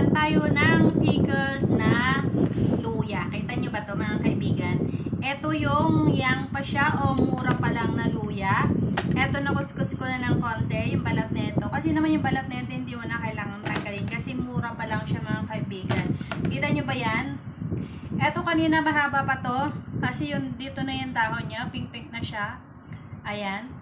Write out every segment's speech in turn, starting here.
naman tayo ng pickled na luya. Kita nyo ba to mga kaibigan? Ito yung yang pa siya o mura pa lang na luya. Ito nakuskus ko na ng konti yung balat nito. Kasi naman yung balat nito hindi mo na kailangan tanggalin kasi mura pa lang siya mga kaibigan. Kita nyo ba yan? Ito kanina mahaba pa to kasi yung dito na yung dahon niya, pink-pink na siya. Ayan.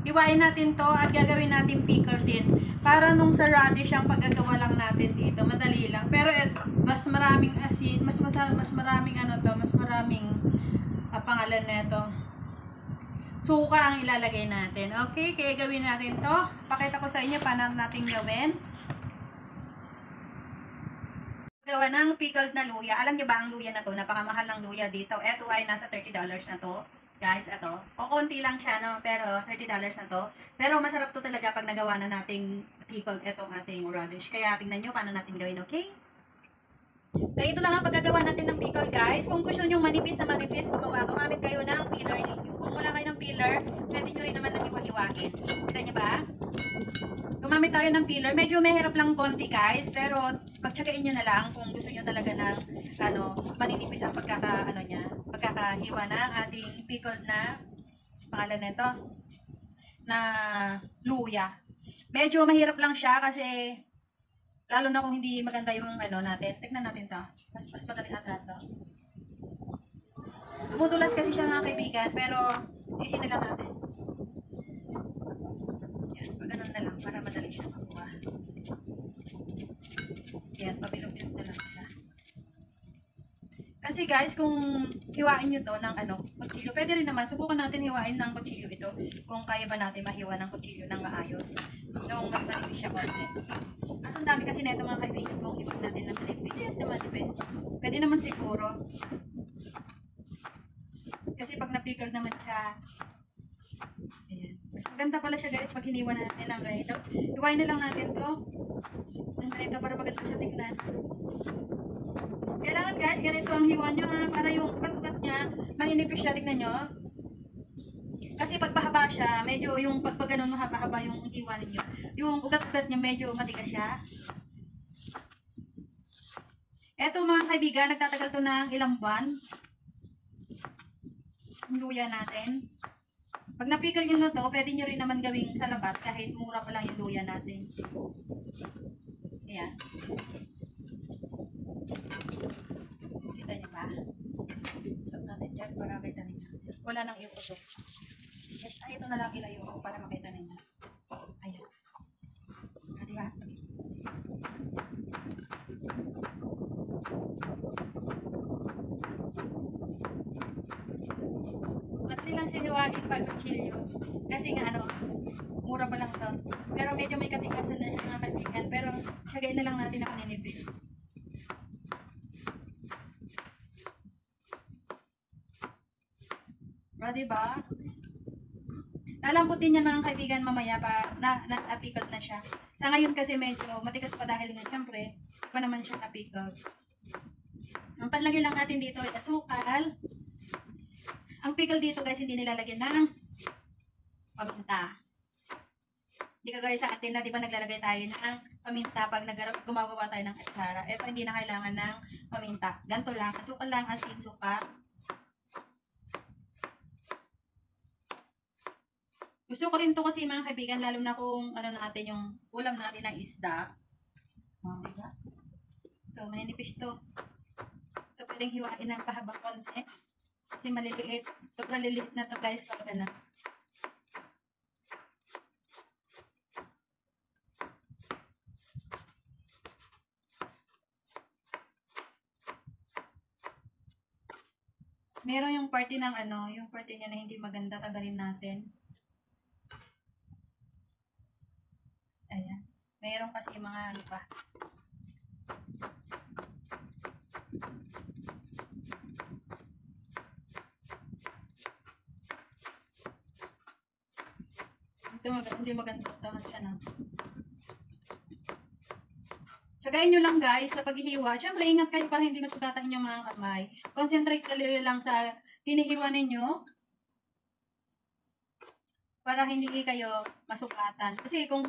Hiwain natin to at gagawin natin pickle din. Para nung sa radish ang paggagawa lang natin dito, madali lang. Pero mas maraming asin, mas maraming ano to, mas maraming pangalan nito. Suka ang ilalagay natin. Okay, kaya gawin natin to. Pakita ko sa inyo paano natin gawin. Gawa ng pickled na luya. Alam niyo ba ang luya na to? Napakamahal ng luya dito. Ito ay nasa $30 na to. Guys, ito. O konti lang siya, no? Pero $30 na to. Pero masarap to talaga pag nagawa na nating pickled itong ating radish. Kaya tingnan nyo paano natin gawin, okay? Ganito lang ang paggagawa natin ng pickle, guys. Kung gusto nyo manipis na manipis, gumamit kayo ng peeler ninyo. Kung wala kayo ng peeler, pwede nyo rin naman hiwa-hiwain. Kita nyo ba? Gumamit tayo ng peeler. Medyo mahirap lang konti, guys. Pero pagtsakain nyo na lang kung gusto nyo talaga ng maninipis ang pagkakahiwa ng ating pickled na pangalan nito na luya. Medyo mahirap lang siya kasi lalo na kung hindi maganda yung natin. Tignan natin to. Mas madali natin to. Dumudulas kasi siya mga kaibigan, pero isin na lang natin. Yan, pag ganun na lang para madali siya makuha. Yan, pabilog-bilog na lang siya. Kasi guys, kung hiwain nyo to ng kutsilyo, pwede rin naman, subukan natin hiwain ng kutsilyo ito kung kaya ba natin mahiwa ng kutsilyo ng maayos. Nung mas manipis siya konti. Ang dami kasi neto mga kaibigan kung hiwag natin ng manipis na manipis. Pwede naman siguro. Kasi pag napikal naman siya, ayan. Mas maganda pala siya guys pag hiniwa natin ng ganito. Hiwain na lang natin to. Ang ganito para maganda siya tignan. Kailangan guys, ganito ang hiwa nyo ha, para yung ugat-ugat niya, maninipis siya, tignan nyo. Kasi pag pahaba siya, medyo yung pag ganun mahaba-haba yung hiwa ninyo, yung ugat-ugat niya medyo matigas siya. Eto mga kaibigan, nagtatagal to ng ilang buwan. Yung luya natin. Pag napikal nyo na to, pwede nyo rin naman gawing salabat kahit mura pa lang yung luya natin. Ayan. Kita nyo ba? Usap natin dyan para makita ninyo. Wala nang iuusok. Ito na lang ilayo ko para makita ninyo. Ayan. Diba? Madali lang siya hiwain pag kutsilyo. Kasi nga mura pa lang to. Pero medyo may katigasan na siya mga kaibigan. Pero siyagain na lang natin ako ninipis. Diba? Lalambutin niya mga kaibigan mamaya pa na-pickled na siya. Sa ngayon kasi medyo matigas pa dahil nga syempre pa naman siya na-pickled. Ang panlagay lang natin dito ay asukal. Ang pickle dito guys hindi nilalagyan ng paminta. Hindi kagaya sa atin na di ba naglalagay tayo ng paminta pag gumagawa tayo ng atsara. Ito hindi na kailangan ng paminta. Ganito lang, asukal lang, asin, suka. Gusto ko rin to kasi mga kaibigan, lalo na kung natin yung ulam natin ng isda. Diba? Ito, maninipis to. Ito pwedeng hiwain ng pahabang konti. Kasi maliliit. Sobrang liliit na to guys. Kapag meron yung parte ng yung parte niya na hindi maganda, tagalin natin. Ayan. Mayroon kasi mga pa. Hindi maganda. Tama siya na. Tsagayin nyo lang guys sa paghihiwa. Siyempre, ingat kayo para hindi masugatan inyong mga kamay. Concentrate kayo lang sa hinihiwa ninyo. para hindi kayo masukatan. Kasi kung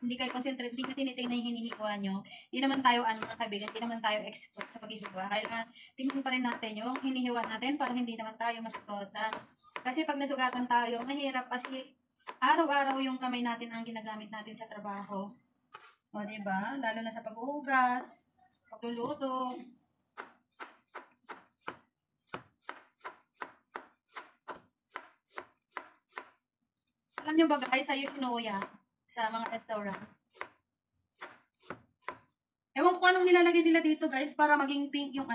hindi kayo concentrate, hindi nyo tinitingnan yung hinihiwa nyo, hindi naman tayo, mga kaibigan, hindi naman tayo expert sa paghihiwa. Kailangan tingnan pa rin natin yung hinihiwa natin para hindi naman tayo masukatan. Kasi pag nasugatan tayo, mahirap kasi araw-araw yung kamay natin ang ginagamit natin sa trabaho. O, diba? Lalo na sa paghuhugas, pagluluto. Alam nyo ba guys, sa Yoshinoya, sa mga restaurant, ewan ko anong nilalagay nila dito guys, para maging pink yung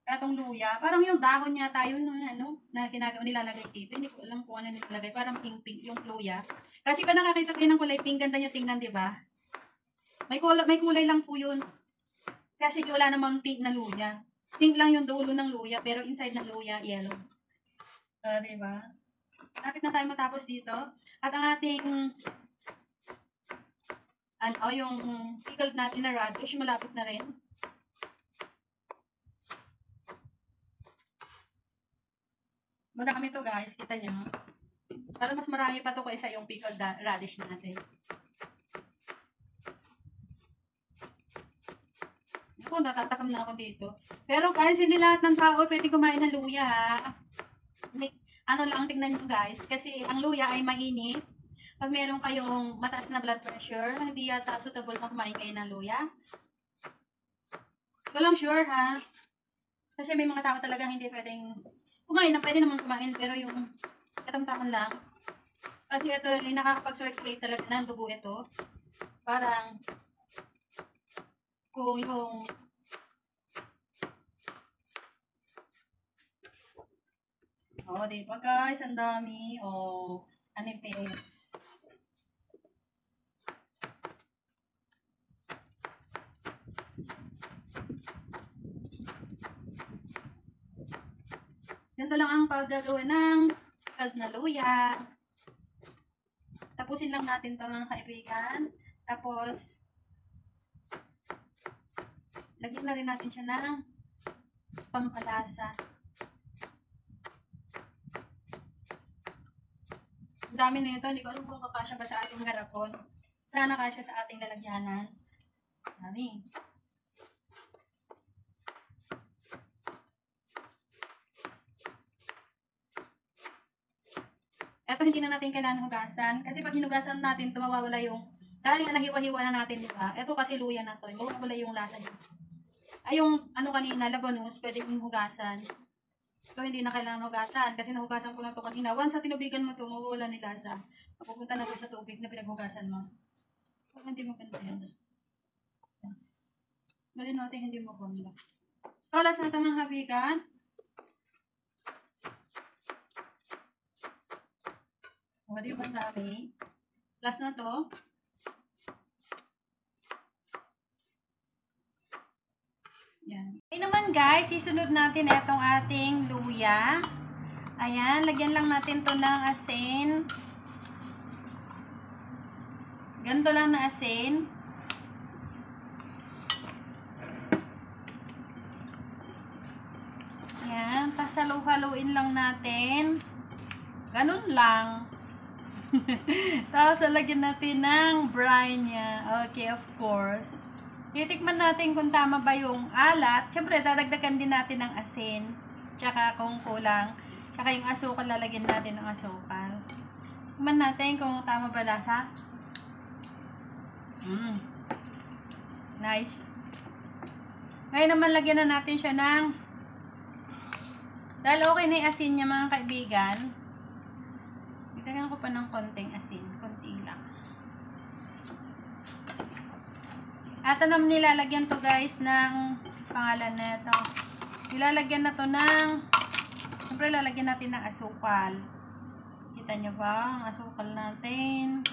etong luya. Parang yung dahon niya tayo na nilalagay dito. Hindi ko alam kung ano nilalagay, para maging pink yung luya. Kasi pa nakakita kayo ng kulay pink, ganda niya tingnan, di ba? May kulay lang po yun. Kasi wala namang pink na luya. Pink lang yung dulo ng luya, pero inside ng luya, yellow. Di ba? Lapit na tayo matapos dito. At ang ating yung pickled natin na radish, malapit na rin. Madami to guys, kita nyo. Para mas marami pa to kaysa yung pickled radish natin. Ako, natatakam na ako dito. Pero guys, hindi lahat ng tao pwede kumain ng luya ha. Lang, tingnan nyo guys. Kasi ang luya ay mainit. Pag meron kayong mataas na blood pressure, hindi yata suitable na kumain kayo ng luya. Ko lang sure ha. Kasi may mga tao talaga hindi pwedeng kumain na, pwede naman kumain, pero yung katamtaman lang. Kasi ito ay nakakapag-circulate talaga ng dugo ito. Parang kung yung diba guys, ang dami. Anipis. Ganito lang ang paggagawa ng pickled na luya. Tapusin lang natin to mga kaibigan. Tapos, lagyan na rin natin siya ng pampalasa. Ang dami na ito. Hindi ko alam kung kakasya ba sa ating garapon. Sana kasya sa ating lalagyanan. Dami. Ito hindi na natin kailangan hugasan. Kasi pag hinugasan natin, ito mawawala yung, dahil na nahiwa-hiwa na natin, di ba? Ito kasi luya na to. Mawawala yung lasa niya. Ay, yung kanina, labanus, pwede yung hugasan. Ito hindi na kailangan hugasan. Kasi nahugasan ko lang ito kanina. Once sa tinubigan mo ito, mawawala ni lasa. Mapupunta na ito sa tubig na pinaghugasan mo. Kung hindi mo ganda yan. Mali natin hindi mo ganda. So, last na ito mga habigan. Di ba dami? Last na to. Yan. Okay naman guys, isunod natin itong ating luya. Ayan, lagyan lang natin to ng asin. Ganito lang na asin. Ayan, tapos halu-haluin lang natin. Ganun lang. Tapos, lagyan natin ng brine niya. Okay, of course. Titikman natin kung tama ba yung alat. Siyempre, dadagdagan din natin ng asin. Tsaka kung kulang. Tsaka yung asukal, lalagyan natin ng asukal. Tikman natin kung tama ba lasa. Nice. Ngayon naman, lagyan na natin siya ng, dahil okay na yung asin niya mga kaibigan, dagdagan ko pa ng konting asin. Konti lang. At naman nilalagyan to guys ng pangalan na ito. Nilalagyan na to ng, siyempre lalagyan natin ng asukal. Kita nyo ba? Ang asukal natin.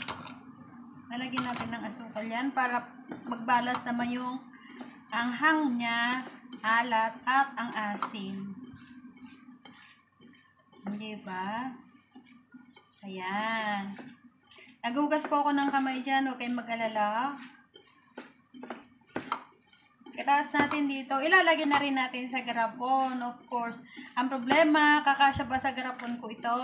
Lalagyan natin ng asukal yan para magbalas naman yung anghang niya, alat, at ang asin. Hindi ba? Ayan. Nagugas po ako ng kamay dyan. Huwag kayong mag-alala. Kataas natin dito. Ilalagay na rin natin sa garapon. Of course. Ang problema, kakasya ba sa garapon ko ito?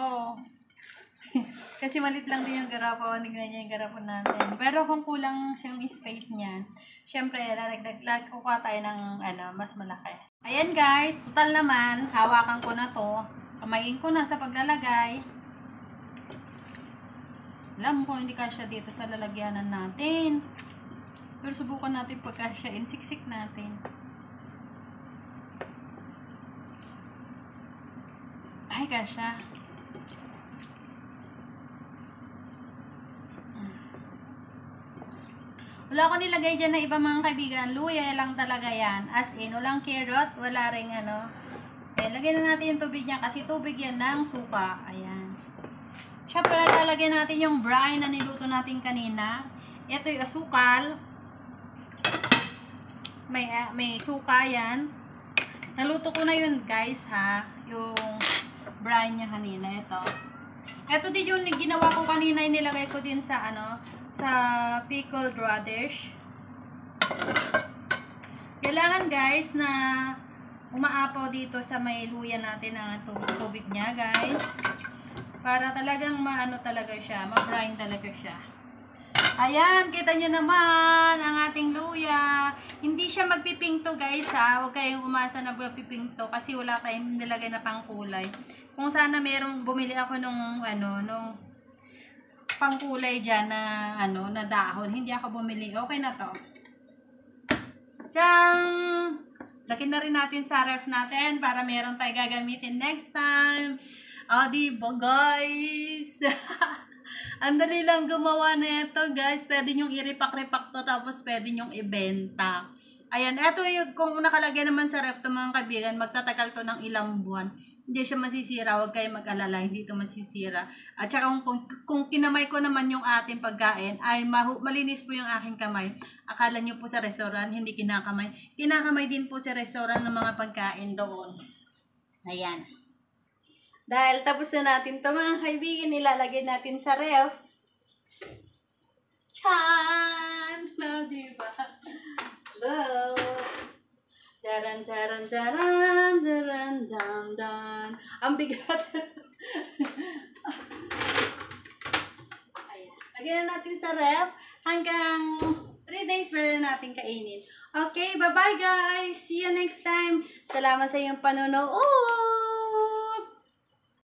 Kasi malit lang din yung garapon. Tignan niya yung garapon natin. Pero kung kulang siyang space niya, syempre, kukuha tayo ng mas malaki. Ayan guys, total naman, hawakan ko na to. Kamayin ko na sa paglalagay. Alam ko, hindi kasya dito sa lalagyanan natin. Pero subukan natin pagkasyain. Siksik natin. Ay, kasya. Wala ko nilagay dyan na iba mga kaibigan. Luya lang talaga yan. As in, walang carrot, wala ring lagyan na natin yung tubig niya kasi tubig yan ng suka. Ayan. Siyempre, lalagyan natin yung brine na niluto natin kanina. Ito yung asukal. May suka yan. Naluto ko na yun guys ha. Yung brine niya kanina. Ito din yung ginawa ko kanina. Inilagay ko din sa sa pickled radish. Kailangan guys na umaapaw dito sa may luya natin ang tubig niya guys. Para talagang talaga siya. Ma-brine talaga siya. Ayan, kita nyo naman ang ating luya. Hindi siya magpipinto guys ha. Huwag kayong umasa na magpipinto kasi wala tayong nilagay na pangkulay. Kung sana merong bumili ako nung pangkulay dyan na na dahon. Hindi ako bumili. Okay na to. Tiyang! Lagyan na rin natin sa ref natin para meron tayo gagamitin next time. Diba guys? Ang dali lang gumawa na ito guys. Pwede nyong i-repack-repack to tapos pwede nyong ibenta. Ayan, ito yung kung nakalagay naman sa ref to mga kaibigan, magtatagal to ng ilang buwan. Hindi siya masisira, huwag kayo mag-alala, hindi ito masisira. At saka kung kinamay ko naman yung ating pagkain, ay malinis po yung aking kamay. Akala nyo po sa restaurant, hindi kinakamay. Kinakamay din po sa restaurant ng mga pagkain doon. Ayan. Dahil tapos na natin ito mga kaibigan, ilalagay natin sa ref. Chan! No, diba? Hello! Charan, charan, charan, charan, dan, dan. Ang bigat. Ayan. Lagyan na natin sa ref. Hanggang 3 days pwede natin kainin. Okay, bye-bye guys! See you next time! Salamat sa iyong panonood!